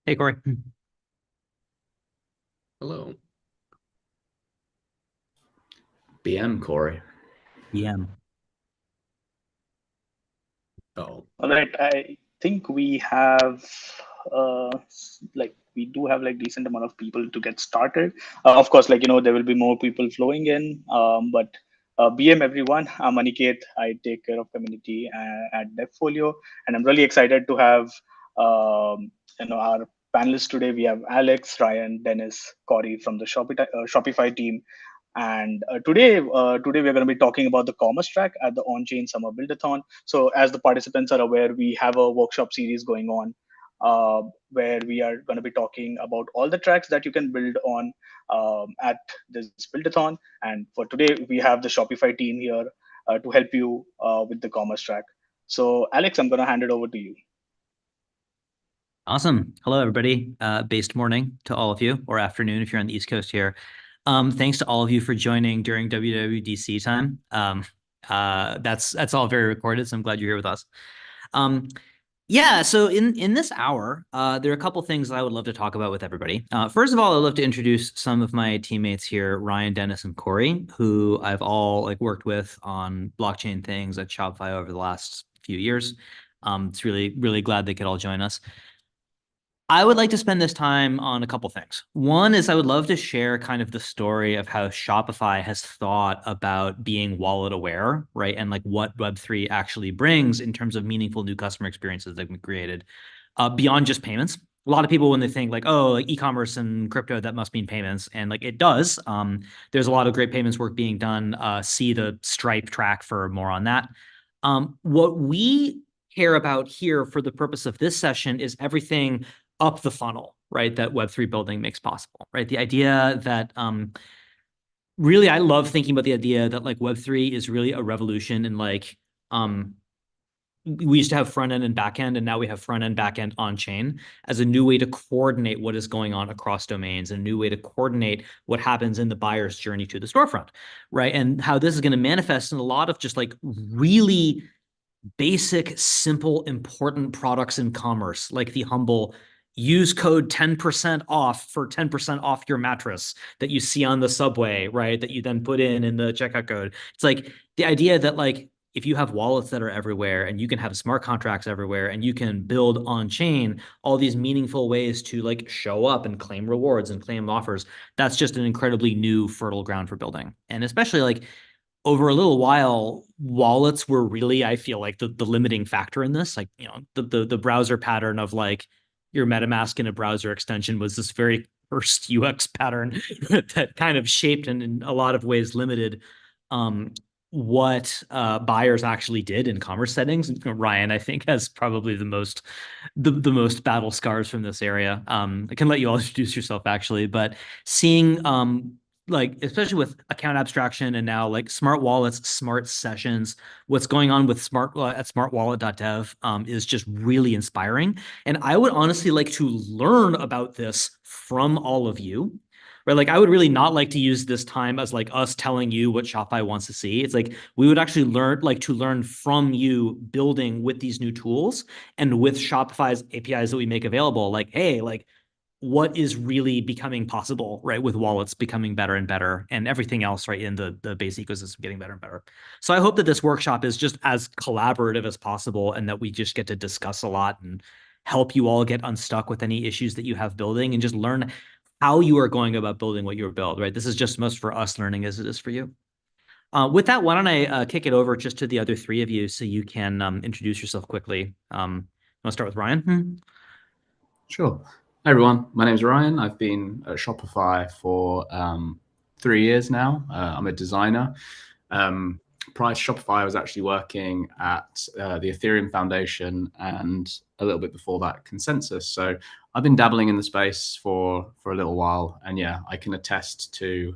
Hey, Corey. Hello, BM Corey. PM. Oh, All right, I think we have we do have like decent amount of people to get started. Of course, there will be more people flowing in. But BM everyone, I'm Aniket. I take care of community at Devfolio, and I'm really excited to have our panelists today. We have Alex, Ryan, Dennis, Corey from the Shopify team. And today we're going to be talking about the commerce track at the Onchain Summer Buildathon. So, as the participants are aware, we have a workshop series going on where we are going to be talking about all the tracks that you can build on at this Buildathon. And for today, we have the Shopify team here to help you with the commerce track. So, Alex, I'm going to hand it over to you. Awesome. Hello, everybody. Based morning to all of you, or afternoon if you're on the East Coast here. Thanks to all of you for joining during WWDC time. That's all very recorded, so I'm glad you're here with us. Yeah, so in this hour, there are a couple things I would love to talk about with everybody. First of all, I'd love to introduce some of my teammates here, Ryan, Dennis, and Corey, who I've all worked with on blockchain things at Shopify over the last few years. It's really glad they could all join us. I would like to spend this time on a couple things. One is I would love to share kind of the story of how Shopify has thought about being wallet aware, right? And what Web3 actually brings in terms of meaningful new customer experiences that we've created beyond just payments. A lot of people, when they think e-commerce and crypto, that must mean payments. And it does. There's a lot of great payments work being done. See the Stripe track for more on that. What we care about here for the purpose of this session is everything up the funnel, right, that Web3 building makes possible, right? The idea that really I love thinking about the idea that Web3 is really a revolution in we used to have front end and back end, and now we have front end, back end on chain as a new way to coordinate what is going on across domains, a new way to coordinate what happens in the buyer's journey to the storefront, right? And how this is going to manifest in a lot of just really basic, simple, important products in commerce, like the humble use code 10% off for 10% off your mattress that you see on the subway, right? That you then put in the checkout code. It's the idea that if you have wallets that are everywhere and you can have smart contracts everywhere and you can build on chain all these meaningful ways to show up and claim rewards and claim offers, that's just an incredibly new fertile ground for building. And especially over a little while, wallets were really, I feel the limiting factor in this. The browser pattern of your MetaMask in a browser extension was this very first UX pattern that kind of shaped and in a lot of ways limited what buyers actually did in commerce settings. Ryan, I think, has probably the most battle scars from this area. I can let you all introduce yourself actually, but seeing especially with account abstraction and now smart wallets, smart sessions, what's going on with at smartwallet.dev is just really inspiring. And I would honestly like to learn about this from all of you. Right. I would really not like to use this time as us telling you what Shopify wants to see. It's we would actually learn from you building with these new tools and with Shopify's APIs that we make available. Hey, what is really becoming possible, right, with wallets becoming better and better and everything else, right, in the base ecosystem getting better and better. So I hope that this workshop is just as collaborative as possible and that we just get to discuss a lot and help you all get unstuck with any issues that you have building and just learn how you are going about building what you build, right? This is just most for us learning as it is for you. With that, why don't I kick it over just to the other three of you so you can introduce yourself quickly. Want to start with Ryan? sure. Hi, everyone. My name is Ryan. I've been at Shopify for 3 years now. I'm a designer. Prior to Shopify, I was actually working at the Ethereum Foundation and a little bit before that, Consensus. So I've been dabbling in the space for a little while, and yeah, I can attest to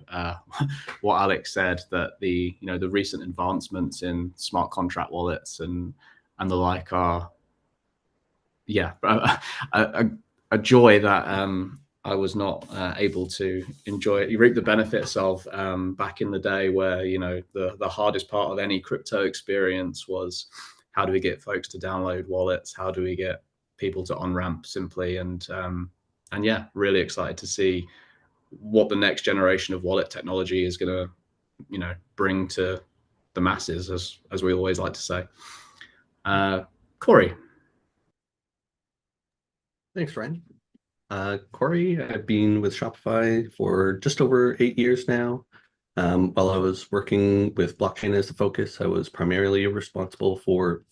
what Alex said, that the recent advancements in smart contract wallets and the like are a joy that I was not able to enjoy it. You reap the benefits of back in the day where, the hardest part of any crypto experience was how do we get folks to download wallets? How do we get people to on-ramp simply? And And yeah, really excited to see what the next generation of wallet technology is going to, bring to the masses, as we always like to say. Corey. Thanks, Ryan. Corey, I've been with Shopify for just over 8 years now. While I was working with blockchain as the focus, I was primarily responsible for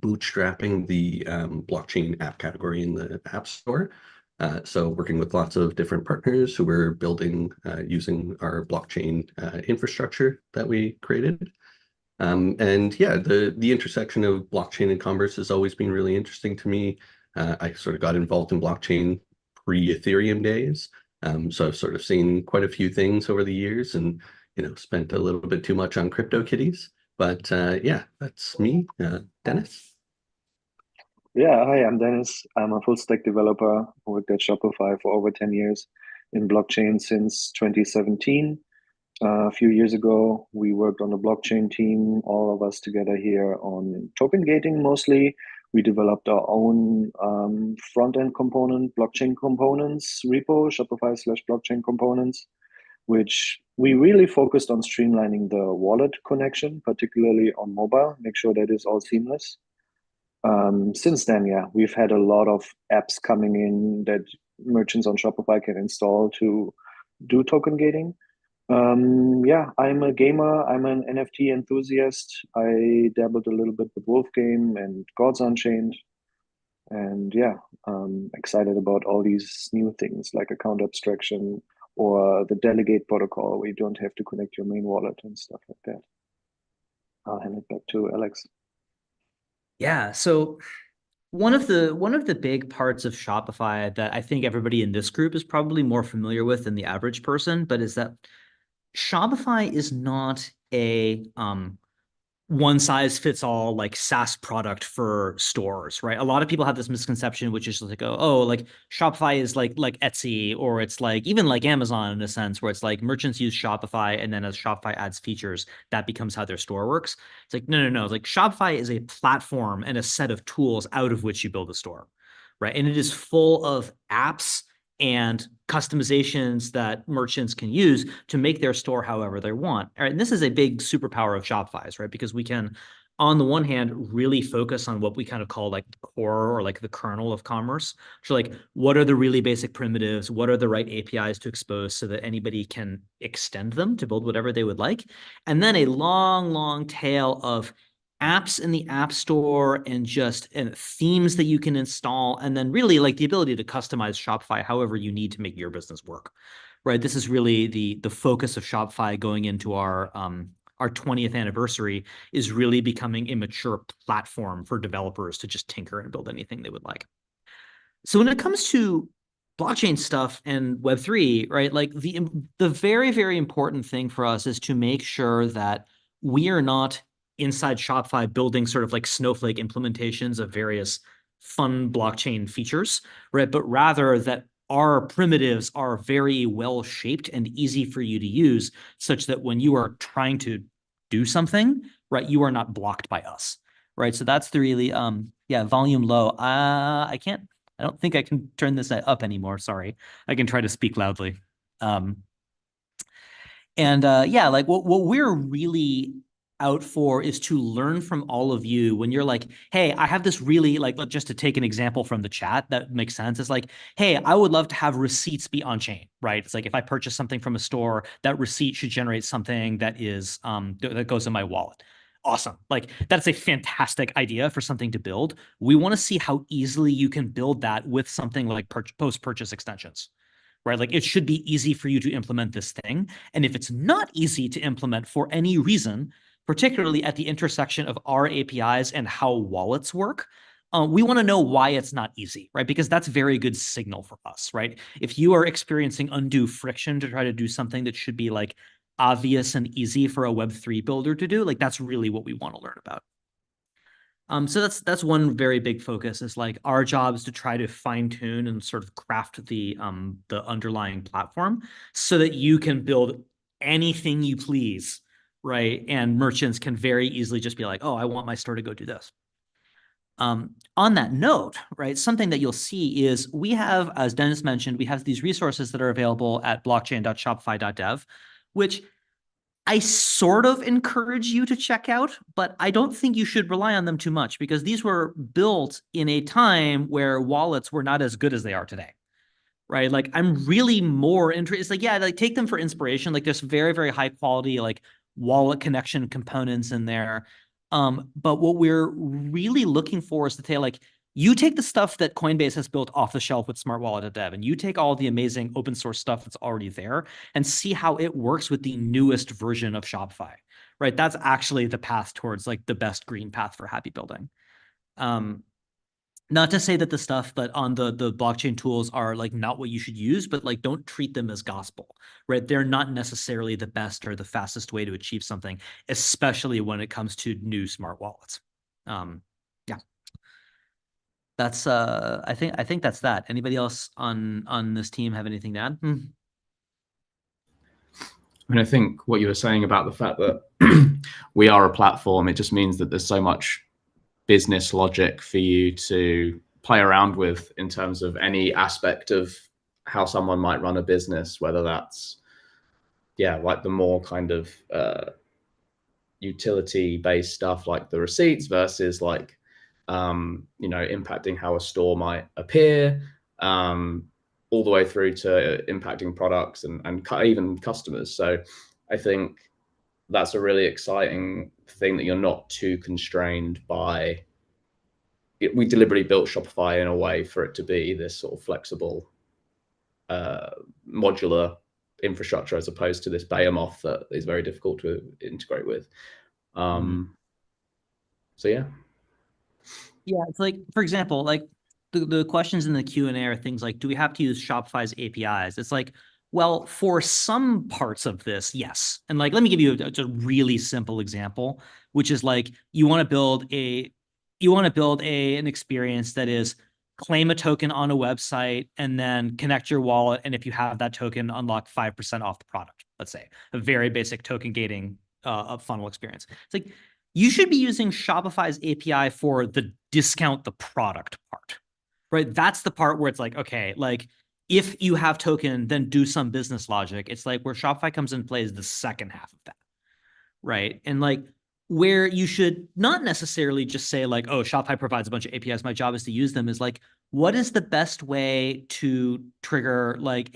bootstrapping the blockchain app category in the App Store. So working with lots of different partners who were building using our blockchain infrastructure that we created. And yeah, the intersection of blockchain and commerce has always been really interesting to me. I sort of got involved in blockchain pre-Ethereum days. So I've sort of seen quite a few things over the years and, spent a little bit too much on CryptoKitties. But yeah, that's me. Dennis? Yeah, hi, I'm Dennis. I'm a full stack developer who worked at Shopify for over 10 years in blockchain since 2017. A few years ago, we worked on the blockchain team, all of us together here on token gating mostly. We developed our own front-end component, blockchain components repo, Shopify/blockchain components, which we really focused on streamlining the wallet connection, particularly on mobile, make sure that is all seamless. Since then, yeah, we've had a lot of apps coming in that merchants on Shopify can install to do token gating. Yeah, I'm a gamer. I'm an NFT enthusiast. I dabbled a little bit with Wolfgame and Gods Unchained. And yeah, excited about all these new things like account abstraction or the delegate protocol where you don't have to connect your main wallet and stuff like that. I'll hand it back to Alex. Yeah, so one of the big parts of Shopify that I think everybody in this group is probably more familiar with than the average person, but is that Shopify is not a one size fits all like SaaS product for stores, right? A lot of people have this misconception, which is like, oh, like Shopify is like Etsy, or it's like even like Amazon in a sense, where it's like merchants use Shopify, and then as Shopify adds features, that becomes how their store works. It's like, no. It's like Shopify is a platform and a set of tools out of which you build a store, right? And it is full of apps and customizations that merchants can use to make their store however they want. All right, and this is a big superpower of Shopify's, right? Because we can, on the one hand, really focus on what we kind of call like the core or like the kernel of commerce. So like, what are the really basic primitives? What are the right APIs to expose so that anybody can extend them to build whatever they would like? And then a long tail of apps in the App Store and themes that you can install, and then really like the ability to customize Shopify however you need to make your business work, right? This is really the focus of Shopify going into our 20th anniversary, is really becoming a mature platform for developers to just tinker and build anything they would like. So when it comes to blockchain stuff and Web3, right, like the very important thing for us is to make sure that we are not inside Shopify building sort of like snowflake implementations of various fun blockchain features, right? But rather that our primitives are very well shaped and easy for you to use, such that when you are trying to do something, right, you are not blocked by us, right? So that's the really, yeah, volume low. I don't think I can turn this up anymore. Sorry. I can try to speak loudly. Yeah, like what we're really out for is to learn from all of you when you're like, hey, I have this really, like, just to take an example from the chat that makes sense. It's like, hey, I would love to have receipts be on chain, right? It's like if I purchase something from a store, that receipt should generate something that is that goes in my wallet. Awesome. Like that's a fantastic idea for something to build. We want to see how easily you can build that with something like post-purchase extensions, right? Like it should be easy for you to implement this thing. And if it's not easy to implement for any reason, particularly at the intersection of our APIs and how wallets work, we want to know why it's not easy, right? Because that's very good signal for us, right? If you are experiencing undue friction to try to do something that should be like obvious and easy for a Web3 builder to do, like that's really what we want to learn about. So that's one very big focus, is like our job is to try to fine tune and sort of craft the underlying platform so that you can build anything you please, right? And merchants can very easily just be like, oh, I want my store to go do this. On that note, right, something that you'll see is we have, as Dennis mentioned, we have these resources that are available at blockchain.shopify.dev, which I sort of encourage you to check out, but I don't think you should rely on them too much because these were built in a time where wallets were not as good as they are today, right? Like I'm really more interested. It's like, yeah, like take them for inspiration. Like there's very, very high quality like wallet connection components in there. But what we're really looking for is to say like, you take the stuff that Coinbase has built off the shelf with Smart Wallet Dev, and you take all the amazing open source stuff that's already there and see how it works with the newest version of Shopify, right? That's actually the path towards like the best green path for happy building. Not to say that the stuff that on the blockchain tools are like not what you should use, but like don't treat them as gospel, right? They're not necessarily the best or the fastest way to achieve something, especially when it comes to new smart wallets. Yeah. That's I think that's that. Anybody else on this team have anything to add? I mean, I think what you were saying about the fact that we are a platform, it just means that there's so much business logic for you to play around with in terms of any aspect of how someone might run a business, whether that's, yeah, like the more kind of utility-based stuff like the receipts versus like, impacting how a store might appear, all the way through to impacting products and even customers. So I think that's a really exciting thing that you're not too constrained by. We deliberately built Shopify in a way for it to be this sort of flexible, modular infrastructure as opposed to this behemoth that is very difficult to integrate with. So yeah. Yeah, it's like, for example, like the questions in the Q&A are things like, do we have to use Shopify's APIs? It's like, well, for some parts of this, yes. And like, let me give you a really simple example, which is like, you want to build an experience that is claim a token on a website and then connect your wallet. And if you have that token, unlock 5% off the product, let's say, a very basic token gating funnel experience. It's like, you should be using Shopify's API for the discount the product part, right? That's the part where it's like, okay, like if you have token, then do some business logic. It's like where Shopify comes in play is the second half of that, right? And like where you should not necessarily just say like, oh, Shopify provides a bunch of APIs, my job is to use them, is like, what is the best way to trigger like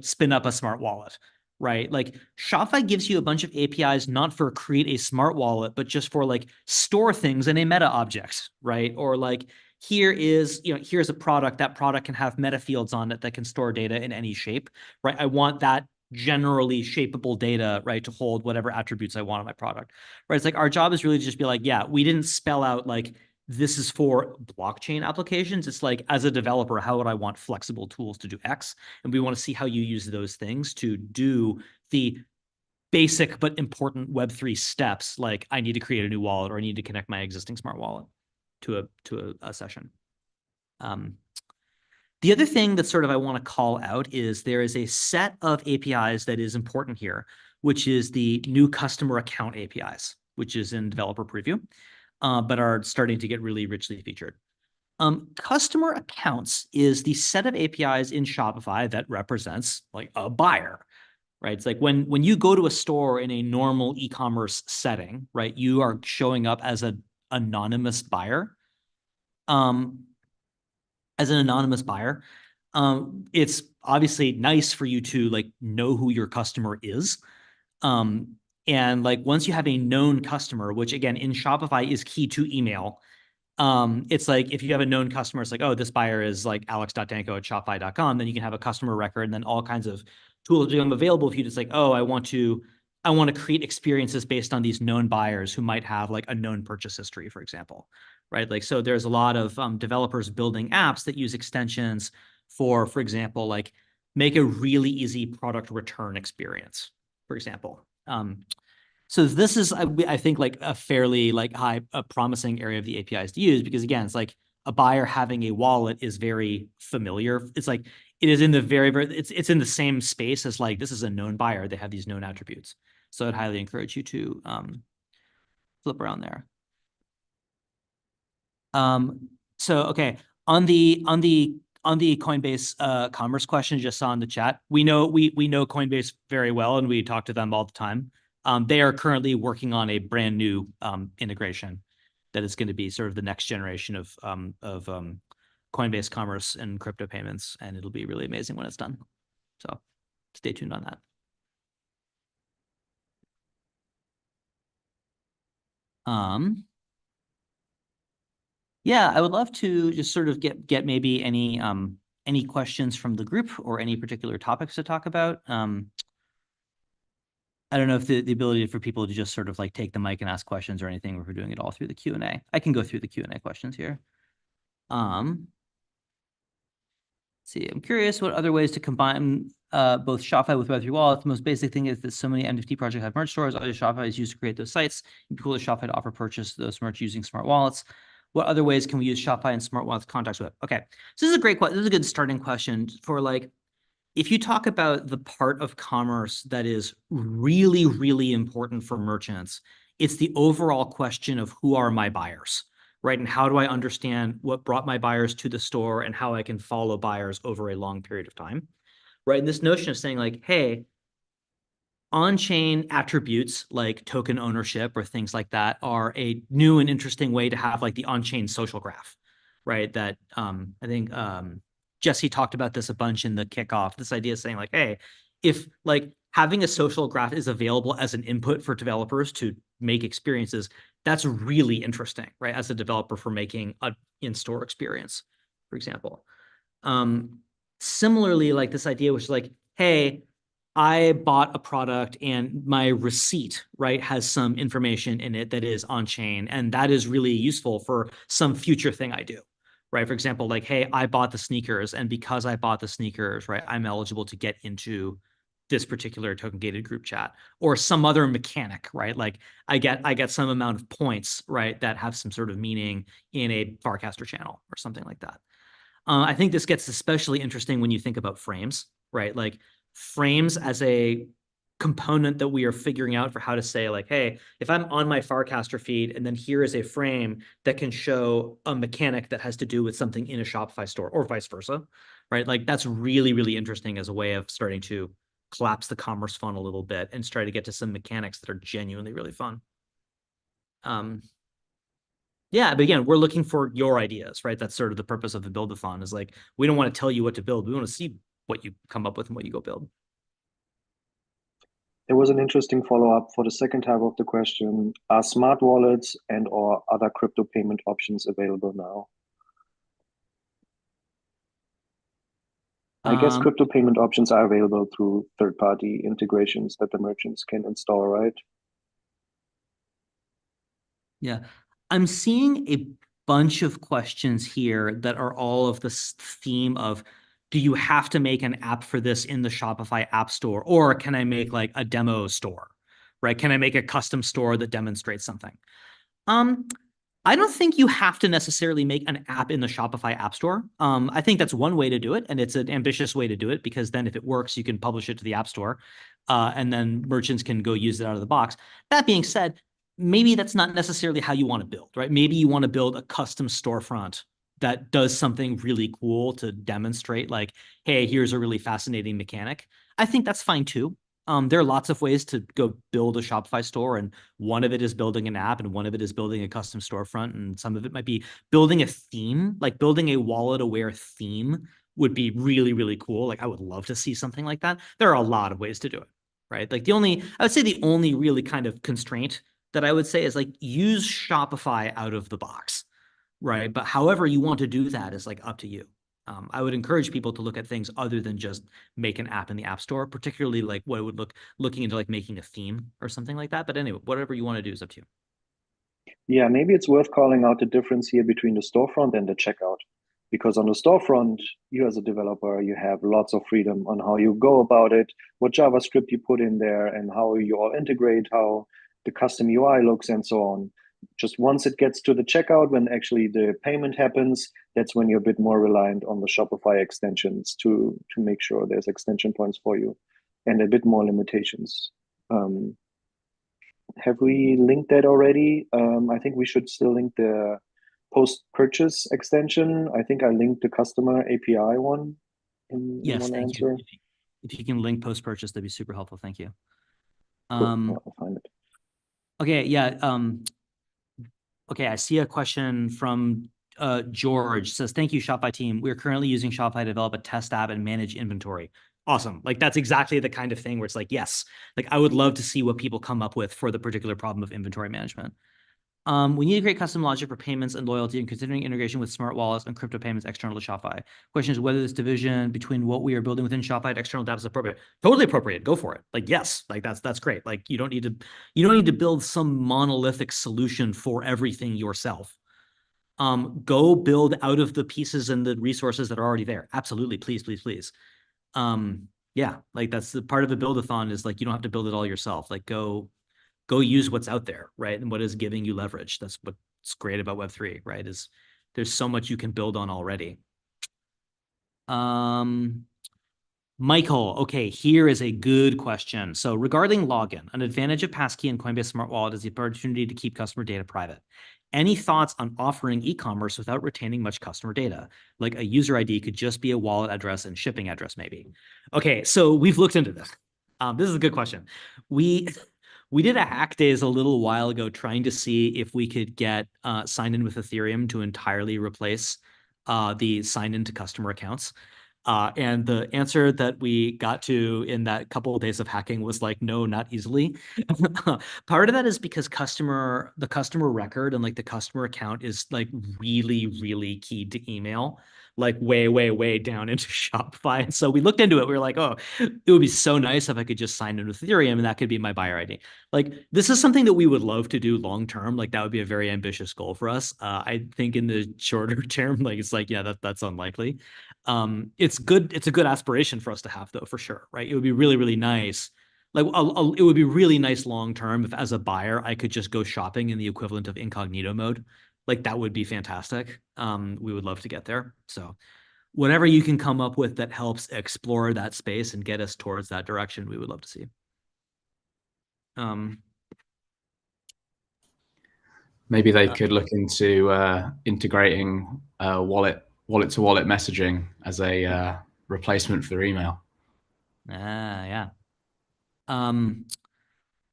spin up a smart wallet? Right? Like Shopify gives you a bunch of APIs, not for create a smart wallet, but just for like store things in a meta object, right? Or like here's a product, that product can have meta fields on it that can store data in any shape, right? I want that generally shapeable data, right, to hold whatever attributes I want on my product, right? It's like our job is really to just be like, yeah, we didn't spell out like, this is for blockchain applications. It's like, as a developer, how would I want flexible tools to do X? And we want to see how you use those things to do the basic but important Web3 steps, like I need to create a new wallet or I need to connect my existing smart wallet to a session. The other thing that sort of I want to call out is there is a set of APIs that is important here, which is the new customer account APIs, which is in developer preview, but are starting to get really richly featured. Customer accounts is the set of APIs in Shopify that represents like a buyer, right? It's like when you go to a store in a normal e-commerce setting, right? You are showing up as an anonymous buyer. As an anonymous buyer, it's obviously nice for you to like know who your customer is. And like once you have a known customer, which again in Shopify is key to email, it's like if you have a known customer, it's like, oh, this buyer is like alex.danko@shopify.com, then you can have a customer record and then all kinds of tools become available if you just like, oh, I want to create experiences based on these known buyers who might have like a known purchase history, for example, right? Like, so there's a lot of developers building apps that use extensions for example, like make a really easy product return experience, for example. So this is, I think, like a fairly like a promising area of the APIs to use because again, it's like a buyer having a wallet is very familiar. It's like it is in the it's in the same space as like this is a known buyer. They have these known attributes. So I'd highly encourage you to flip around there. So okay, on the Coinbase commerce question, just saw in the chat. We know Coinbase very well, and we talk to them all the time. They are currently working on a brand new integration that is going to be sort of the next generation of Coinbase commerce and crypto payments, and it'll be really amazing when it's done. So stay tuned on that. Yeah, I would love to just sort of get maybe any questions from the group or any particular topics to talk about. I don't know if the ability for people to just sort of like take the mic and ask questions or anything, or if we're doing it all through the Q&A. I can go through the Q&A questions here. Let's see, I'm curious what other ways to combine both Shopify with Web3 wallets. The most basic thing is that so many NFT projects have merch stores. Other Shopify is used to create those sites. It'd be cool to Shopify to offer purchase those merch using smart wallets. What other ways can we use Shopify and smart wallets contacts with? Okay, so this is a great question. This is a good starting question for like, if you talk about the part of commerce that is really, really important for merchants, it's the overall question of who are my buyers, right? And how do I understand what brought my buyers to the store and how I can follow buyers over a long period of time, right? And this notion of saying like, hey, on-chain attributes like token ownership or things like that are a new and interesting way to have like the on-chain social graph, right? That I think Jesse talked about this a bunch in the kickoff, this idea of saying like, hey, if like having a social graph is available as an input for developers to make experiences, that's really interesting, right? As a developer for making an in-store experience, for example. Similarly, like this idea which is like, hey, I bought a product and my receipt, right, has some information in it that is on-chain, and that is really useful for some future thing I do, right? For example, like, hey, I bought the sneakers, and because I bought the sneakers, right, I'm eligible to get into this particular token gated group chat or some other mechanic, right? Like I get some amount of points, right, that have some sort of meaning in a Farcaster channel or something like that. I think this gets especially interesting when you think about frames, right? Like frames as a component that we are figuring out for how to say like, hey, if I'm on my Farcaster feed and then here is a frame that can show a mechanic that has to do with something in a Shopify store or vice versa, right? Like that's really, really interesting as a way of starting to collapse the commerce funnel a little bit and try to get to some mechanics that are genuinely really fun. Yeah, but again, we're looking for your ideas, right? That's sort of the purpose of the Buildathon is like, we don't want to tell you what to build. We want to see what you come up with and what you go build. There was an interesting follow-up for the second half of the question. Are smart wallets and or other crypto payment options available now? I guess crypto payment options are available through third-party integrations that the merchants can install, right? Yeah, I'm seeing a bunch of questions here that are all of this theme of, do you have to make an app for this in the Shopify App Store? Or can I make like a demo store, right? Can I make a custom store that demonstrates something? I don't think you have to necessarily make an app in the Shopify App Store. I think that's one way to do it, and it's an ambitious way to do it because then if it works, you can publish it to the App Store, and then merchants can go use it out of the box. That being said, maybe that's not necessarily how you want to build, right? Maybe you want to build a custom storefront that does something really cool to demonstrate like, hey, here's a really fascinating mechanic. I think that's fine too. There are lots of ways to go build a Shopify store, and one of it is building an app, and one of it is building a custom storefront, and some of it might be building a theme, like building a wallet-aware theme would be really, really cool. Like I would love to see something like that. There are a lot of ways to do it, right? Like I would say the only really kind of constraint that I would say is like use Shopify out of the box, right? But however you want to do that is like up to you. I would encourage people to look at things other than just make an app in the App Store, particularly like what it would looking into like making a theme or something like that. But anyway, whatever you want to do is up to you. Yeah, maybe it's worth calling out the difference here between the storefront and the checkout. Because on the storefront, you as a developer, you have lots of freedom on how you go about it, what JavaScript you put in there, and how you all integrate, how the custom UI looks, and so on. Just once it gets to the checkout, when actually the payment happens, that's when you're a bit more reliant on the Shopify extensions to make sure there's extension points for you and a bit more limitations. Have we linked that already? I think we should still link the post-purchase extension. I think I linked the customer API one in Yes, one thank answer. you. If you can link post-purchase, that'd be super helpful. Thank you. Cool. I'll find it. Okay, yeah. Okay, I see a question from George. Says, thank you, Shopify team. We're currently using Shopify to develop a test app and manage inventory. Awesome. Like, that's exactly the kind of thing where it's like, yes, like I would love to see what people come up with for the particular problem of inventory management. We need to create custom logic for payments and loyalty, and considering integration with smart wallets and crypto payments external to Shopify. Question is whether this division between what we are building within Shopify and external dApps is appropriate. Totally appropriate. Go for it. Like, yes, like that's great. Like, you don't need to build some monolithic solution for everything yourself. Go build out of the pieces and the resources that are already there. Absolutely. Please, please, please. Yeah, like that's the part of a buildathon is like you don't have to build it all yourself. Like go use what's out there, right? And what is giving you leverage. That's what's great about Web3, right? Is there's so much you can build on already. Michael, okay, here is a good question. So regarding login, an advantage of Passkey and Coinbase Smart Wallet is the opportunity to keep customer data private. Any thoughts on offering e-commerce without retaining much customer data? Like a user ID could just be a wallet address and shipping address, maybe. Okay, so we've looked into this. This is a good question. We did a hack days a little while ago trying to see if we could get sign in with Ethereum to entirely replace the sign in to customer accounts. And the answer that we got to in that couple of days of hacking was like, no, not easily. Part of that is because the customer record and like the customer account is like really, really keyed to email, like way, way, way down into Shopify. And so we looked into it. We were like, oh, it would be so nice if I could just sign in with Ethereum and that could be my buyer ID. Like, this is something that we would love to do long term. Like, that would be a very ambitious goal for us. I think in the shorter term, like, it's like, yeah, that's unlikely. It's good. It's a good aspiration for us to have, though, for sure, right? It would be really, really nice. Like, it would be really nice long term if, as a buyer, I could just go shopping in the equivalent of incognito mode. Like, that would be fantastic. We would love to get there. So, whatever you can come up with that helps explore that space and get us towards that direction, we would love to see. Maybe they could look into integrating wallet-to-wallet messaging as a replacement for email. Yeah.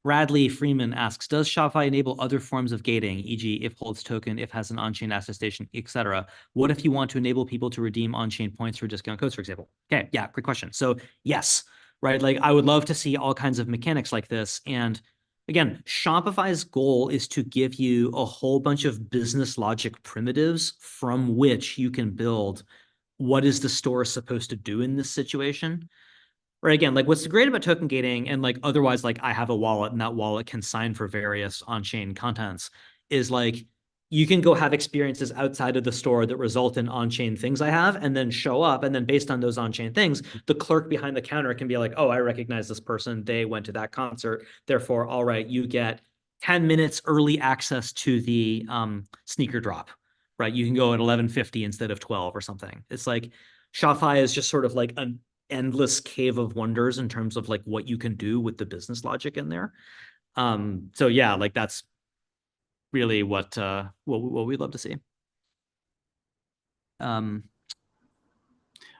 Bradley Freeman asks, does Shopify enable other forms of gating, e.g. if holds token, if has an on-chain attestation, etc.? What if you want to enable people to redeem on-chain points for discount codes, for example? Okay, yeah, great question. So yes, right? Like, I would love to see all kinds of mechanics like this. And again, Shopify's goal is to give you a whole bunch of business logic primitives from which you can build what is the store supposed to do in this situation. Or again, like, what's great about token gating and like otherwise, like, I have a wallet and that wallet can sign for various on-chain contents, is like you can go have experiences outside of the store that result in on-chain things I have and then show up. And then based on those on-chain things, the clerk behind the counter can be like, oh, I recognize this person. They went to that concert. Therefore, all right, you get 10 minutes early access to the sneaker drop, right? You can go at 11:50 instead of 12 or something. It's like Shopify is just sort of like an endless cave of wonders in terms of like what you can do with the business logic in there. So yeah, like that's really what we'd love to see. I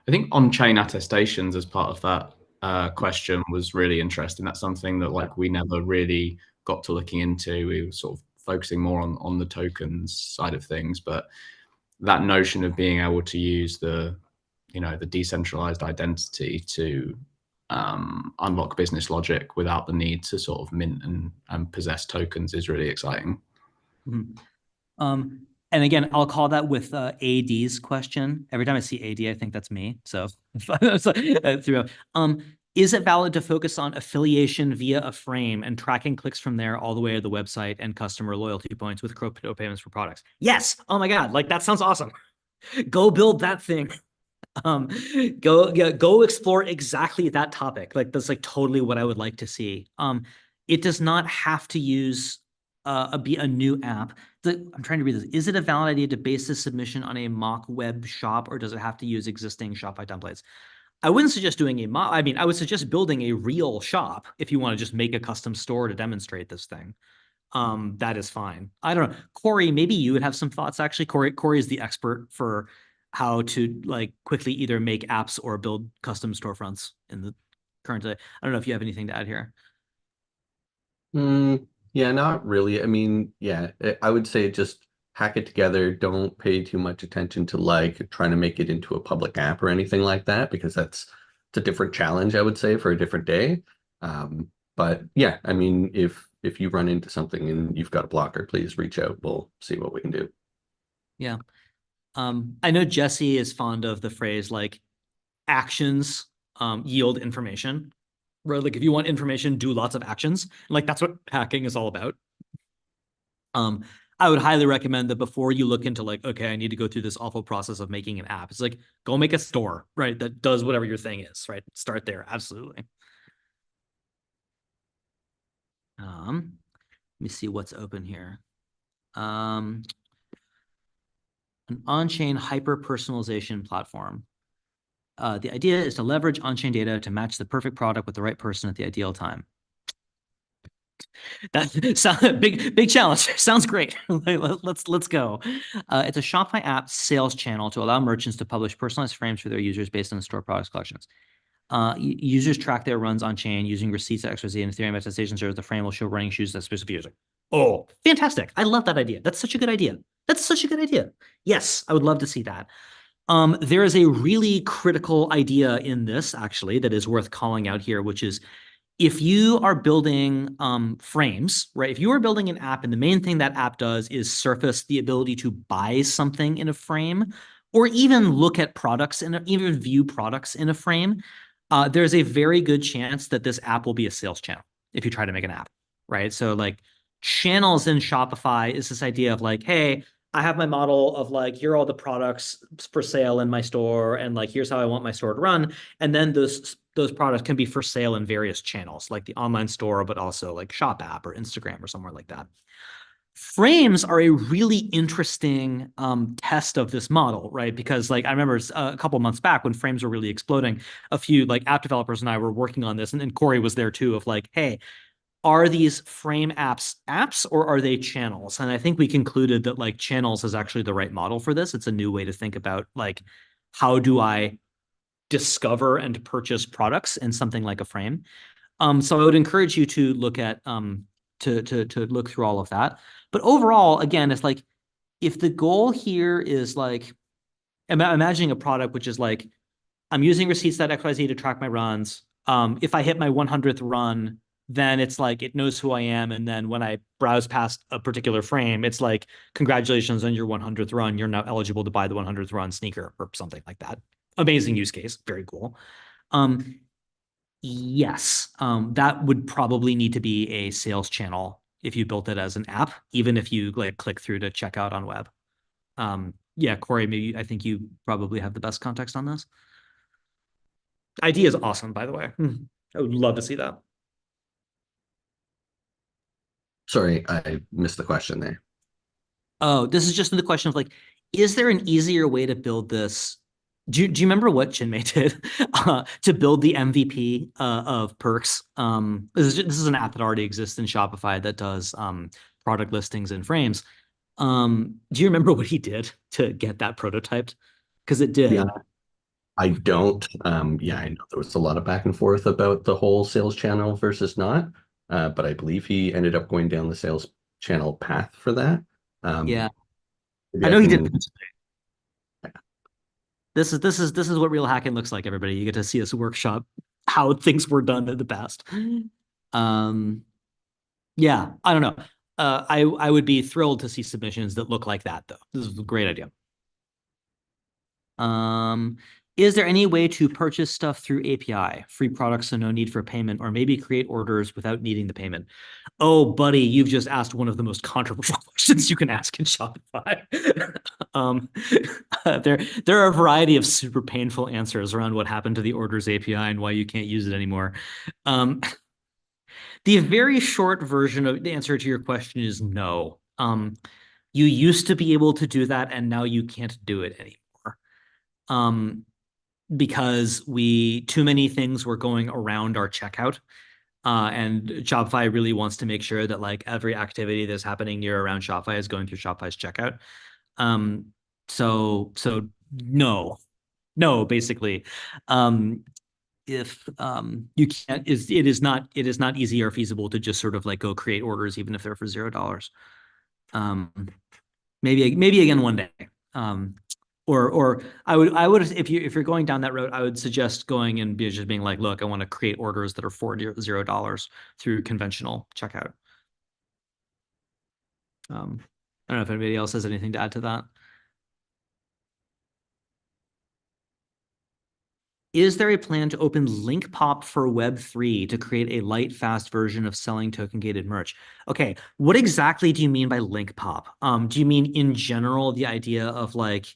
think on-chain attestations as part of that question was really interesting. That's something that like we never really got to looking into. We were sort of focusing more on the tokens side of things, but that notion of being able to use the decentralized identity to unlock business logic without the need to sort of mint and possess tokens is really exciting. Mm-hmm. And again, I'll call that with AD's question. Every time I see AD, I think that's me. So, is it valid to focus on affiliation via a frame and tracking clicks from there all the way to the website and customer loyalty points with crypto payments for products? Yes. Oh my God. Like, that sounds awesome. Go build that thing. Go explore exactly that topic. Like, that's like totally what I would like to see. It does not have to use be a new app. I'm trying to read this. Is it a valid idea to base this submission on a mock web shop, or does it have to use existing Shopify templates? I wouldn't suggest doing a mock. I mean, I would suggest building a real shop if you want to just make a custom store to demonstrate this thing. that is fine. I don't know. Corey, maybe you would have some thoughts, actually. Corey is the expert for how to like quickly either make apps or build custom storefronts in the current day. I don't know if you have anything to add here. Yeah, not really. I mean, yeah, I would say just hack it together. Don't pay too much attention to like trying to make it into a public app or anything like that, because it's a different challenge, I would say, for a different day. But yeah, I mean, if you run into something and you've got a blocker, please reach out. We'll see what we can do. Yeah. I know Jesse is fond of the phrase like actions yield information, right? Like if you want information, do lots of actions. Like that's what hacking is all about. I would highly recommend that before you look into like, okay, I need to go through this awful process of making an app. It's like, go make a store, right? That does whatever your thing is, right? Start there. Absolutely. Let me see what's open here. An on-chain hyper-personalization platform. The idea is to leverage on-chain data to match the perfect product with the right person at the ideal time. That's a big challenge. Sounds great. Let's go. It's a Shopify app sales channel to allow merchants to publish personalized frames for their users based on the store products collections. Users track their runs on chain using receipts at XYZ and Ethereum attestation servers. The frame will show running shoes that specific user. Oh, fantastic. I love that idea. That's such a good idea. Yes, I would love to see that. There is a really critical idea in this, actually, that is worth calling out here, which is if you are building frames, right? If you are building an app and the main thing that app does is surface the ability to buy something in a frame, or even look at products and even view products in a frame, there's a very good chance that this app will be a sales channel if you try to make an app, right? So like channels in Shopify is this idea of like, hey, I have my model of like, here are all the products for sale in my store, and like, here's how I want my store to run. And then those products can be for sale in various channels, like the online store, but also like Shop app or Instagram or somewhere like that. Frames are a really interesting test of this model, right? Because like I remember a couple months back when frames were really exploding, a few like app developers and I were working on this, and then Corey was there too, of like, hey, are these frame apps or are they channels? And I think we concluded that like channels is actually the right model for this. It's a new way to think about like, how do I discover and purchase products in something like a frame? So I would encourage you to look at to look through all of that. But overall, again, it's like if the goal here is like imagining a product which is like, I'm using receipts.xyz to track my runs. If I hit my 100th run, then it's like it knows who I am. And then when I browse past a particular frame, it's like, congratulations on your 100th run. You're now eligible to buy the 100th run sneaker or something like that. Amazing use case. Very cool. Yes, that would probably need to be a sales channel if you built it as an app, even if you like click through to check out on web. Yeah, Corey, maybe I think you probably have the best context on this. Idea is awesome, by the way. I would love to see that. Sorry, I missed the question there. Oh, this is just the question of like, is there an easier way to build this? Do you remember what Chinmay did to build the MVP of perks? This is an app that already exists in Shopify that does product listings and frames. Do you remember what he did to get that prototyped? Because it did. Yeah, I don't. Yeah, I know there was a lot of back and forth about the whole sales channel versus not, but I believe he ended up going down the sales channel path for that. Yeah, maybe I know he did. Yeah. This is what real hacking looks like, everybody. You get to see us workshop how things were done in the past. Yeah, I don't know. I would be thrilled to see submissions that look like that, though. This is a great idea. Is there any way to purchase stuff through API, free products, so no need for payment, or maybe create orders without needing the payment? Oh, buddy, you've just asked one of the most controversial questions you can ask in Shopify. There are a variety of super painful answers around what happened to the orders API and why you can't use it anymore. The very short version of the answer to your question is no. You used to be able to do that, and now you can't do it anymore. Because too many things were going around our checkout. And Shopify really wants to make sure that like every activity that's happening near around Shopify is going through Shopify's checkout. So no, basically. If you can't, it is not easy or feasible to just sort of like go create orders even if they're for $0. Maybe again one day. Or I would if you're going down that road, I would suggest going and just being like, look, I want to create orders that are for $0 through conventional checkout. I don't know if anybody else has anything to add to that. Is there a plan to open link pop for Web3 to create a light, fast version of selling token gated merch? Okay, what exactly do you mean by link pop? Do you mean in general the idea of like,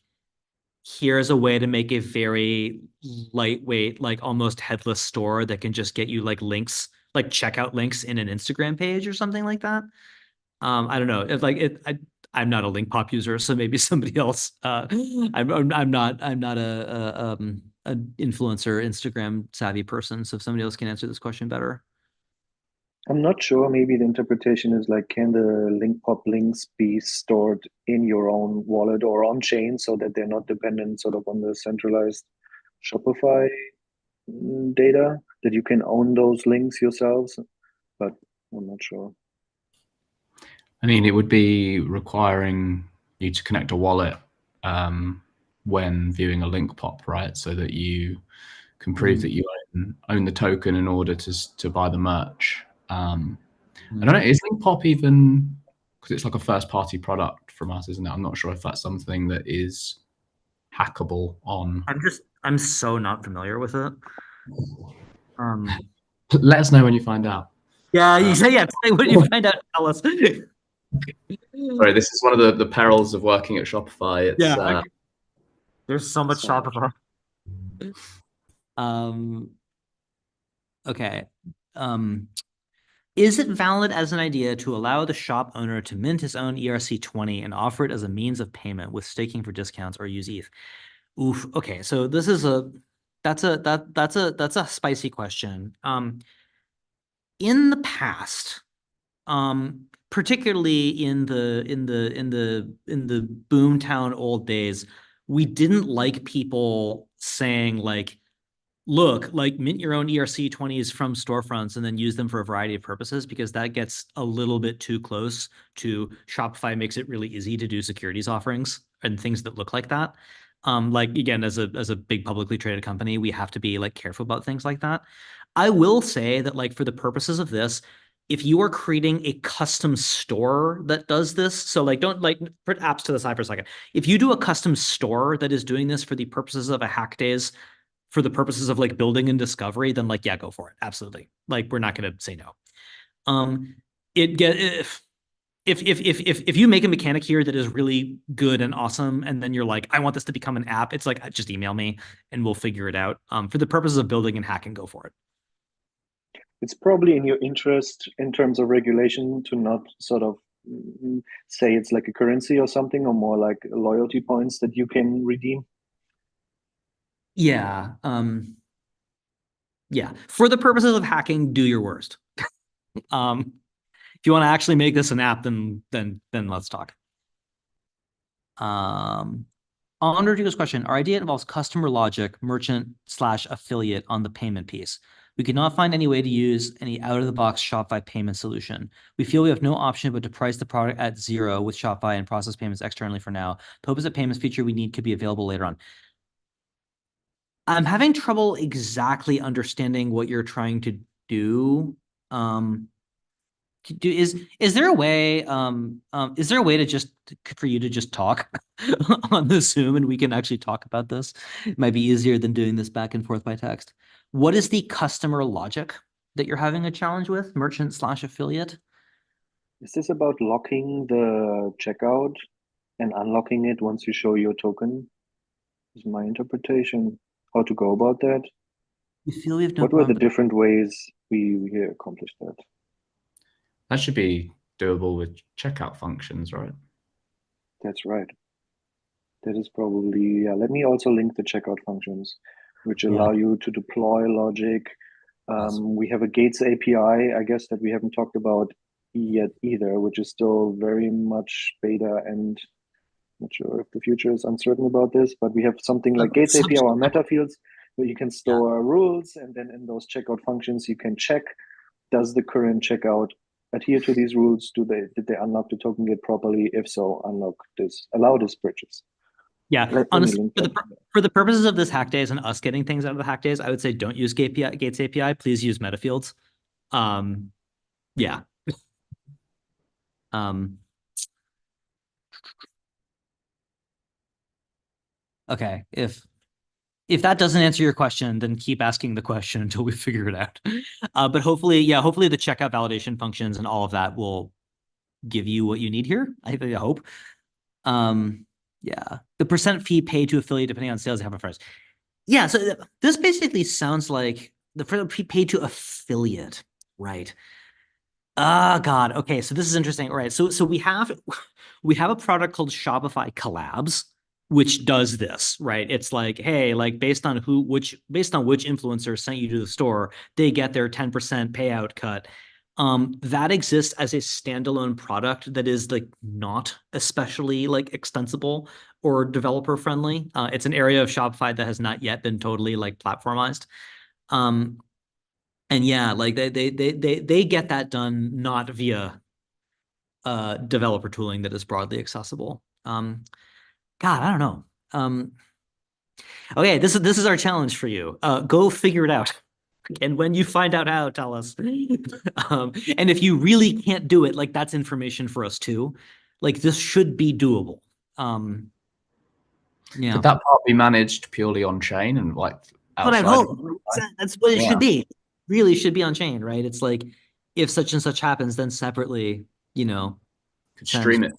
here's a way to make a very lightweight, like almost headless store that can just get you like links, like checkout links in an Instagram page or something like that? I don't know. It's like I'm not a link pop user, so maybe somebody else. I'm not an influencer Instagram savvy person, so if somebody else can answer this question better. I'm not sure. Maybe the interpretation is like, can the link pop links be stored in your own wallet or on chain so that they're not dependent sort of on the centralized Shopify data, that you can own those links yourselves? But I'm not sure. I mean, it would be requiring you to connect a wallet when viewing a link pop, right? So that you can prove that you own the token in order to buy the merch. I don't know, is link pop even, because it's like a first party product from us, isn't it? I'm not sure if that's something that is hackable on. I'm so not familiar with it. Let us know when you find out. Yeah, you say yeah. When you find out, tell us. Sorry, this is one of the perils of working at Shopify. It's there's so much Shopify. Okay. Is it valid as an idea to allow the shop owner to mint his own ERC20 and offer it as a means of payment with staking for discounts or use ETH? Oof. Okay, so this is that's a spicy question. In the past, particularly in the boomtown old days, we didn't like people saying like, look, like mint your own ERC20s from storefronts and then use them for a variety of purposes, because that gets a little bit too close to Shopify makes it really easy to do securities offerings and things that look like that. Like again, as a big publicly traded company, we have to be like careful about things like that. I will say that like for the purposes of this, if you are creating a custom store that does this, so like don't like put apps to the side for a second. If you do a custom store that is doing this for the purposes of a hack days, for the purposes of like building and discovery, then like, yeah, go for it. Absolutely. Like, we're not going to say no. If you make a mechanic here that is really good and awesome, and then you're like, I want this to become an app, it's like, just email me and we'll figure it out. For the purposes of building and hacking, go for it. It's probably in your interest in terms of regulation to not sort of say it's like a currency or something, or more like loyalty points that you can redeem. Yeah. Yeah. For the purposes of hacking, do your worst. If you want to actually make this an app, then let's talk. On Rodrigo's question, our idea involves customer logic, merchant/affiliate on the payment piece. We could not find any way to use any out-of-the-box Shopify payment solution. We feel we have no option but to price the product at $0 with Shopify and process payments externally for now. The hope is that payments feature we need could be available later on. I'm having trouble exactly understanding what you're trying to do. Is there a way to just for you to just talk on the Zoom and we can actually talk about this? It might be easier than doing this back and forth by text. What is the customer logic that you're having a challenge with, merchant/affiliate? Is this about locking the checkout and unlocking it once you show your token? Is my interpretation how to go about that? We feel we have no What were the problem. different ways we accomplished that? That should be doable with checkout functions, right? That's right. That is probably, yeah. Let me also link the checkout functions, which allow you to deploy logic We have a Gates API, I guess, that we haven't talked about yet either, which is still very much beta, and not sure if the future is uncertain about this, but we have something like Gates API or meta fields where you can store rules, and then in those checkout functions you can check, does the current checkout adhere to these rules? Did they unlock the token gate properly? If so, allow this purchase. Yeah, honestly, for the purposes of this hack days and us getting things out of the hack days, I would say don't use Gates API. Please use meta fields. Yeah. Okay, if that doesn't answer your question, then keep asking the question until we figure it out. But hopefully the checkout validation functions and all of that will give you what you need here. I hope. Yeah, the percent fee paid to affiliate depending on sales happen first. Yeah, so this basically sounds like the fee paid to affiliate, right? God. Okay, so this is interesting. All right, so we have a product called Shopify Collabs, which does this, right? It's like, hey, like based on which influencer sent you to the store, they get their 10% payout cut. That exists as a standalone product that is like not especially like extensible or developer friendly. It's an area of Shopify that has not yet been totally like platformized. And yeah, like they get that done not via developer tooling that is broadly accessible. God, I don't know. Okay, this is our challenge for you. Go figure it out. And when you find out how, tell us. And if you really can't do it, like that's information for us too. Like this should be doable. Yeah. Could that part be managed purely on chain and like outside? But I hope that's what it should be. It really should be on chain, right? It's like if such and such happens, then separately, could stream it.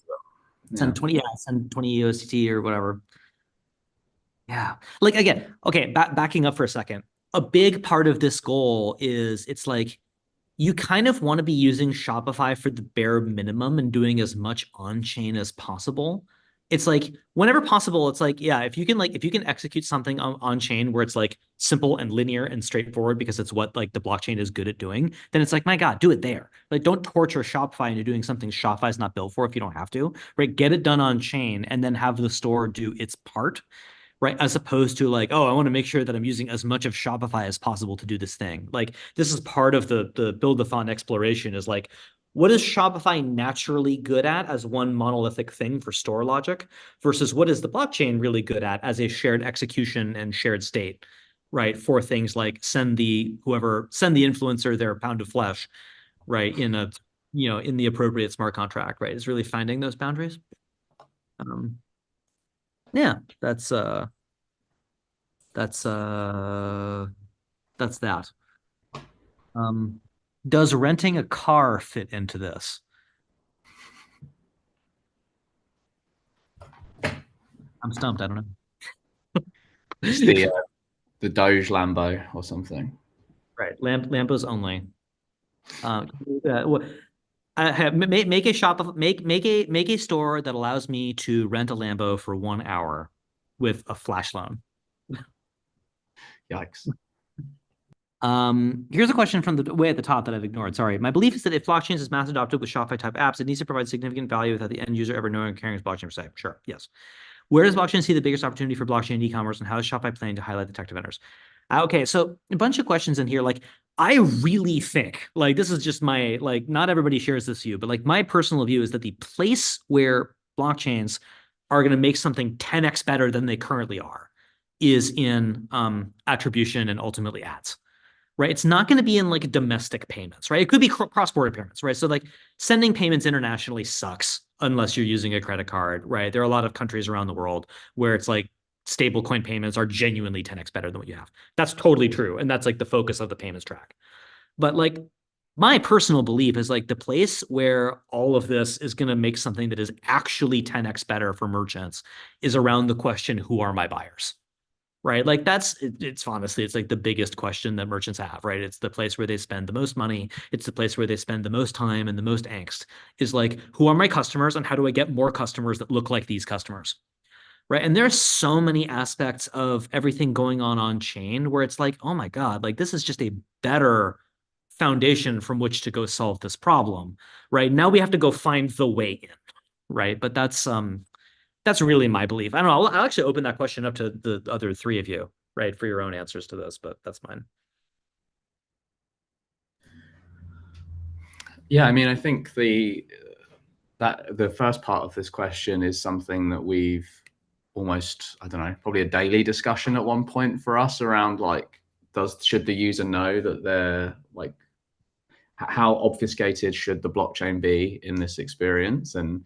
Send 20 USDT or whatever. Yeah. Like again, okay, backing up for a second. A big part of this goal is it's like you kind of want to be using Shopify for the bare minimum and doing as much on-chain as possible. It's like whenever possible, it's like, yeah, if you can execute something on-chain where it's like simple and linear and straightforward because it's what like the blockchain is good at doing, then it's like, my God, do it there. Like don't torture Shopify into doing something Shopify's not built for if you don't have to, right? Get it done on-chain and then have the store do its part. Right, as opposed to like, oh, I want to make sure that I'm using as much of Shopify as possible to do this thing. Like this is part of the Buildathon exploration is like, what is Shopify naturally good at as one monolithic thing for store logic versus what is the blockchain really good at as a shared execution and shared state, right? For things like send the influencer their pound of flesh, right? In the appropriate smart contract, right? Is really finding those boundaries. Yeah, that's that. Does renting a car fit into this? I'm stumped. I don't know. It's the Doge Lambo or something. Right, Lambos only. Make a shop. Make a store that allows me to rent a Lambo for 1 hour with a flash loan. Yikes. Here's a question from the way at the top that I've ignored. Sorry. My belief is that if blockchains is mass adopted with Shopify type apps, it needs to provide significant value without the end user ever knowing or caring as blockchain per se. Sure. Yes. Where does blockchain see the biggest opportunity for blockchain e-commerce, and how is Shopify planning to highlight the tech to vendors? Okay, so a bunch of questions in here. Like, I really think, like, this is just my, like, not everybody shares this view, but like my personal view is that the place where blockchains are going to make something 10x better than they currently are is in attribution and ultimately ads. Right, it's not going to be in like domestic payments, right? It could be cross-border payments, right? So like sending payments internationally sucks unless you're using a credit card, right? There are a lot of countries around the world where it's like stablecoin payments are genuinely 10x better than what you have. That's totally true, and that's like the focus of the payments track. But like my personal belief is like the place where all of this is going to make something that is actually 10x better for merchants is around the question, who are my buyers? Right? Like it's honestly, it's like the biggest question that merchants have, right? It's the place where they spend the most money. It's the place where they spend the most time and the most angst is like, who are my customers and how do I get more customers that look like these customers? right? And there's so many aspects of everything going on chain where it's like, oh my God, like this is just a better foundation from which to go solve this problem, right? Now we have to go find the way in, right? But that's really my belief. I don't know. I'll actually open that question up to the other three of you, right, for your own answers to this, but that's mine. Yeah, I mean, I think the first part of this question is something that we've almost, I don't know, probably a daily discussion at one point for us around like, should the user know that they're like, how obfuscated should the blockchain be in this experience? And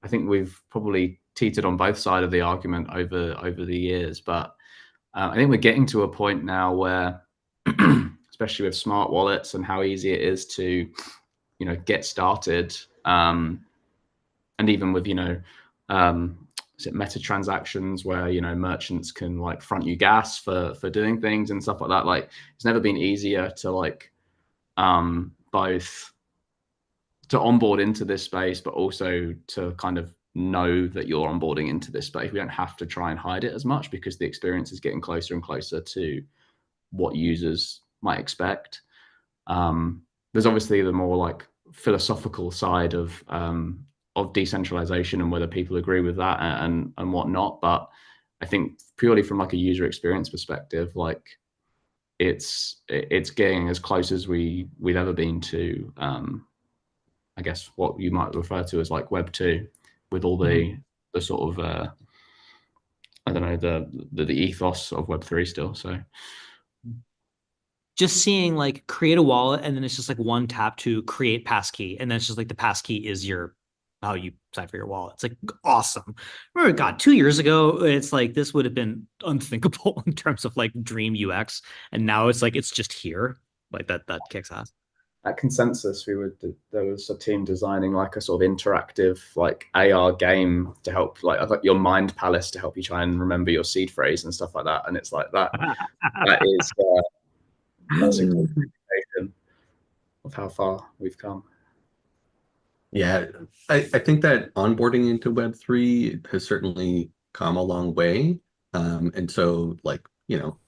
I think we've probably teetered on both sides of the argument over the years, but I think we're getting to a point now where, especially with smart wallets and how easy it is to, get started, and even with, is it meta transactions where, merchants can like front you gas for doing things and stuff like that. Like it's never been easier to like, both to onboard into this space, but also to kind of know that you're onboarding into this space. We don't have to try and hide it as much because the experience is getting closer and closer to what users might expect. There's obviously the more like philosophical side of decentralization and whether people agree with that and whatnot. But I think purely from like a user experience perspective, like it's getting as close as we've ever been to, I guess what you might refer to as like Web 2, with all the sort of I don't know, the ethos of Web 3 still. So just seeing like create a wallet and then it's just like one tap to create passkey, and then it's just like the passkey is how you sign for your wallet. It's like awesome. Oh God, 2 years ago, it's like this would have been unthinkable in terms of like dream UX, and now it's like it's just here. Like that kicks ass. At Consensus, there was a team designing like a sort of interactive like AR game to help like your mind palace to help you try and remember your seed phrase and stuff like that. And it's like that's a good indication of how far we've come. Yeah, I think that onboarding into Web3 has certainly come a long way. And so like,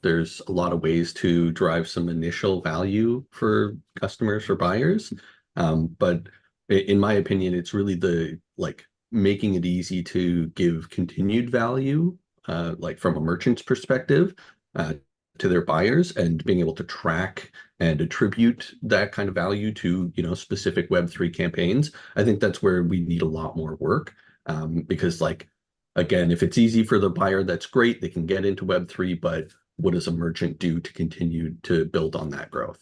there's a lot of ways to drive some initial value for customers or buyers. But in my opinion, it's really the like making it easy to give continued value, like from a merchant's perspective, to their buyers, and being able to track and attribute that kind of value to, specific Web3 campaigns. I think that's where we need a lot more work, because like, again, if it's easy for the buyer, that's great. They can get into Web3, but what does a merchant do to continue to build on that growth?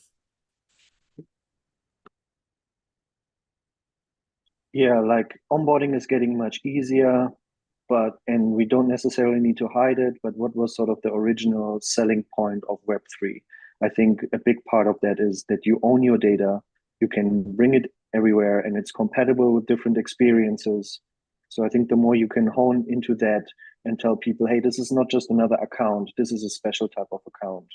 Yeah, like onboarding is getting much easier, and we don't necessarily need to hide it, but what was sort of the original selling point of Web3? I think a big part of that is that you own your data, you can bring it everywhere, and it's compatible with different experiences. So I think the more you can hone into that and tell people, hey, this is not just another account, this is a special type of account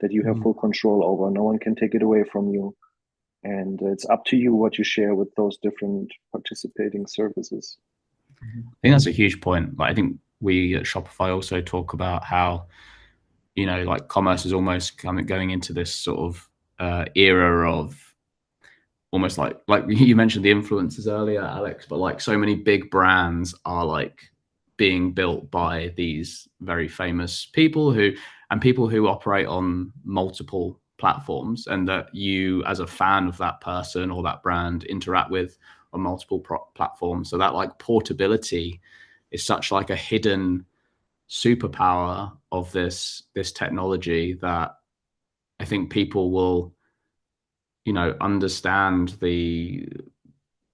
that you have full control over. No one can take it away from you. And it's up to you what you share with those different participating services. I think that's a huge point. Like, I think we at Shopify also talk about how, like commerce is almost going into this sort of era of almost like you mentioned the influencers earlier, Alex, but like so many big brands are like being built by these very famous people who operate on multiple platforms, and that you as a fan of that person or that brand interact with on multiple platforms. So that like portability is such like a hidden superpower of this technology that I think people will,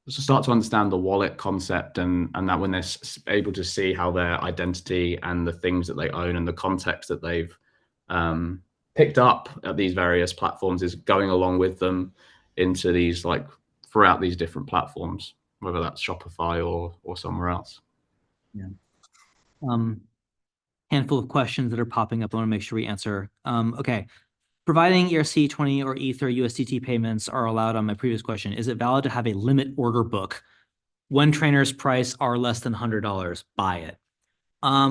start to understand the wallet concept, and that when they're able to see how their identity and the things that they own and the context that they've picked up at these various platforms is going along with them into these like throughout these different platforms, whether that's Shopify or somewhere else. Yeah. Handful of questions that are popping up. I want to make sure we answer. Okay. Providing ERC20 or Ether USDT payments are allowed on my previous question. Is it valid to have a limit order book? When trainers price are less than $100, buy it. I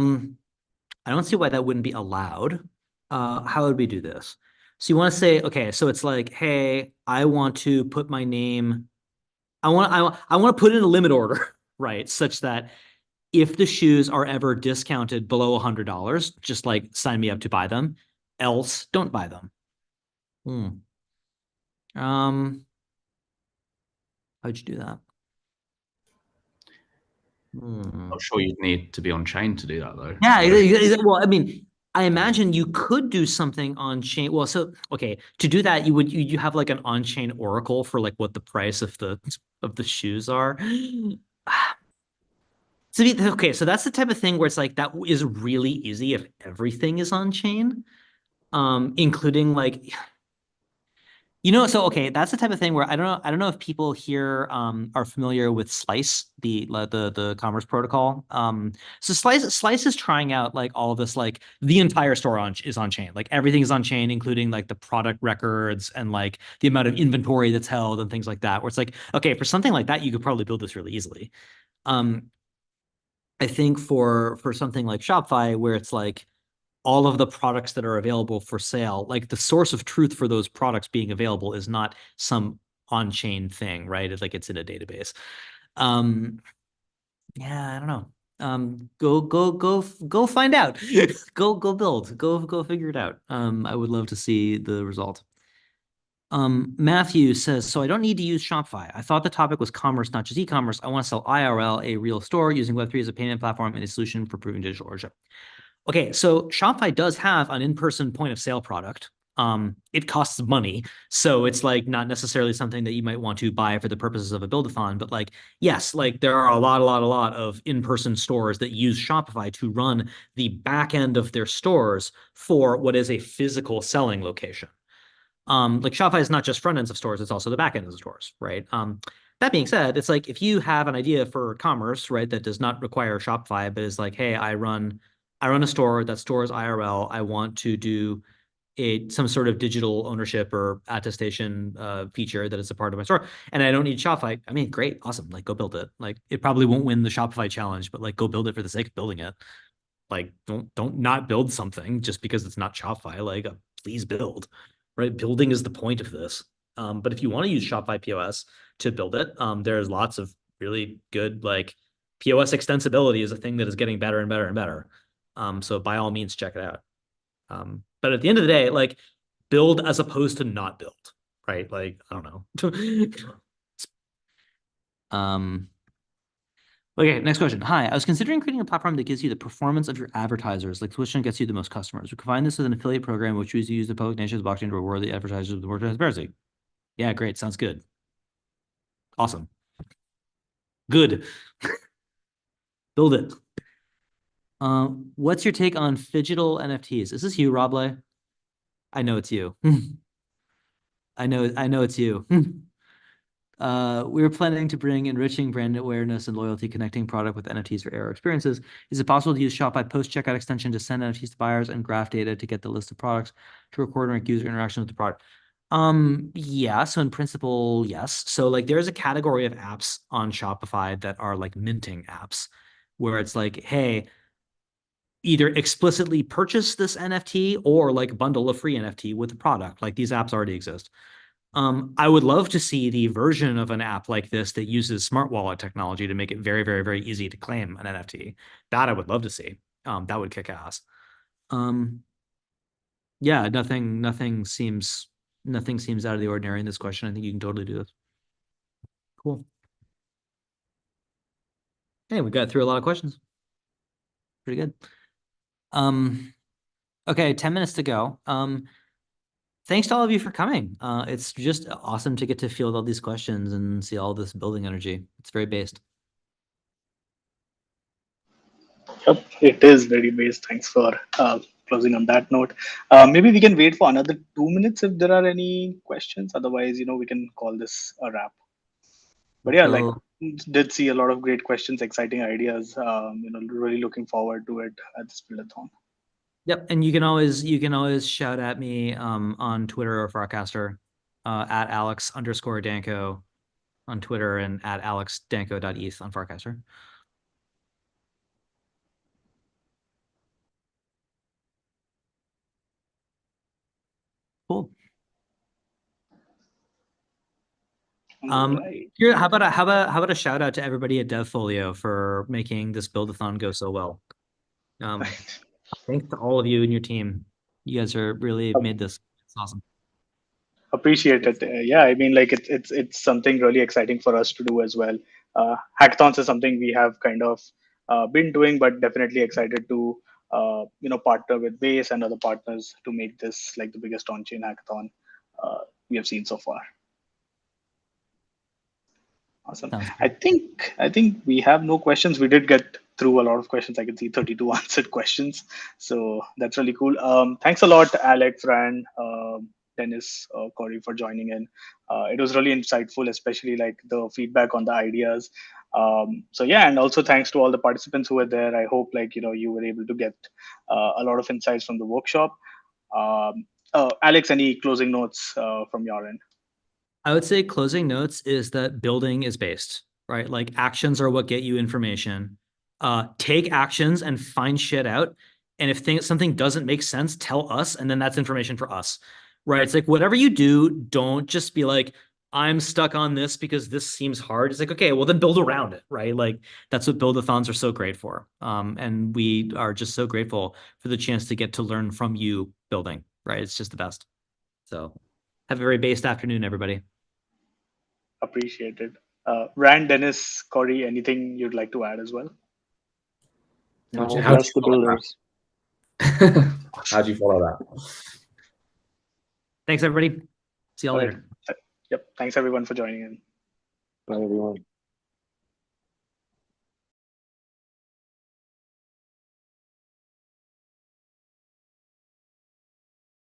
don't see why that wouldn't be allowed. How would we do this? So you want to say, okay, so it's like, hey, I want to put my name, I want to put in a limit order, right? Such that if the shoes are ever discounted below $100, just like sign me up to buy them, else don't buy them. How'd you do that? I'm sure you'd need to be on chain to do that, though. Yeah, well, I mean, I imagine you could do something on chain. Well, so okay, to do that, you have like an on-chain oracle for like what the price of the shoes are. Okay, so that's the type of thing where it's like that is really easy if everything is on chain, including like so okay, that's the type of thing where I don't know if people here are familiar with Slice, the commerce protocol. So Slice is trying out like all of this, like the entire store is on chain. Like everything is on chain, including like the product records and like the amount of inventory that's held and things like that. Where it's like, okay, for something like that, you could probably build this really easily. I think for something like Shopify, where it's like all of the products that are available for sale, like the source of truth for those products being available is not some on-chain thing, right? It's like it's in a database. Yeah, I don't know. Go find out. go build. Go figure it out. I would love to see the result. Matthew says, so I don't need to use Shopify. I thought the topic was commerce, not just e-commerce. I want to sell IRL, a real store, using Web3 as a payment platform and a solution for proving digital ownership. Okay, so Shopify does have an in-person point of sale product. It costs money, so it's like not necessarily something that you might want to buy for the purposes of a buildathon. But like, yes, like there are a lot of in-person stores that use Shopify to run the back end of their stores for what is a physical selling location. Like Shopify is not just front ends of stores; it's also the back end of the stores, right? That being said, it's like if you have an idea for commerce, right, that does not require Shopify, but is like, hey, I run a store that stores IRL. I want to do some sort of digital ownership or attestation feature that is a part of my store, and I don't need Shopify. I mean, great, awesome. Like, go build it. Like, it probably won't win the Shopify challenge, but like, go build it for the sake of building it. Like, don't not build something just because it's not Shopify. Like, please build. Right? Building is the point of this. But if you want to use Shopify POS to build it, there's lots of really good, like, POS extensibility is a thing that is getting better and better and better. So by all means, check it out. But at the end of the day, like, build as opposed to not build, right? Like, I don't know. Okay, next question. Hi, I was considering creating a platform that gives you the performance of your advertisers, like which one gets you the most customers. We combine this with an affiliate program, which we use the public nations blockchain to reward the advertisers with more transparency. Yeah, great. Sounds good. Awesome. Good. Build it. What's your take on phygital NFTs? Is this you, Robley? I know it's you. I know it's you. We were planning to bring enriching brand awareness and loyalty, connecting product with NFTs for AR experiences. Is it possible to use Shopify post-checkout extension to send NFTs to buyers and graph data to get the list of products to record and rank user interaction with the product? Yeah, so in principle, yes. So like there's a category of apps on Shopify that are like minting apps, where it's like, hey, either explicitly purchase this NFT or like bundle a free NFT with the product. Like these apps already exist. I would love to see the version of an app like this that uses smart wallet technology to make it very, very, very easy to claim an NFT. That I would love to see. That would kick ass. Yeah, nothing seems out of the ordinary in this question. I think you can totally do this. Cool. Hey, we got through a lot of questions. Pretty good. Okay, 10 minutes to go. Thanks to all of you for coming. It's just awesome to get to field all these questions and see all this building energy. It's very based. Yep, it is very based. Thanks for closing on that note. Maybe we can wait for another 2 minutes if there are any questions. Otherwise, we can call this a wrap. But yeah, like, did see a lot of great questions, exciting ideas. Really looking forward to it at this Buildathon. Yep, and you can always shout at me on Twitter or Farcaster at Alex_Danko on Twitter and at alexdanko.eth on Farcaster. Cool. Right. Here, how about a shout out to everybody at DevFolio for making this Buildathon go so well. Thanks to all of you and your team. You guys are really made this. It's awesome. Appreciate it. Yeah, I mean, like it's something really exciting for us to do as well. Hackathons is something we have kind of been doing, but definitely excited to partner with Base and other partners to make this like the biggest on-chain hackathon we have seen so far. Awesome. I think we have no questions. We did get through a lot of questions. I can see 32 answered questions, so that's really cool. Thanks a lot, Alex, Rand, Dennis, Corey, for joining in. It was really insightful, especially like the feedback on the ideas. So yeah, and also thanks to all the participants who were there. I hope like you were able to get a lot of insights from the workshop. Alex, any closing notes from your end? I would say closing notes is that building is based, right? Like actions are what get you information. Take actions and find shit out. And if something doesn't make sense, tell us, and then that's information for us, right? It's like whatever you do, don't just be like, I'm stuck on this because this seems hard. It's like, okay, well then build around it, right? Like that's what Buildathons are so great for. And we are just so grateful for the chance to get to learn from you building, right? It's just the best. So have a very based afternoon, everybody. Appreciate it. Rand, Dennis, Corey, anything you'd like to add as well? No, bless the builders. How'd you follow that? Thanks, everybody. See y'all later. Yep. Thanks everyone for joining in. Bye, everyone.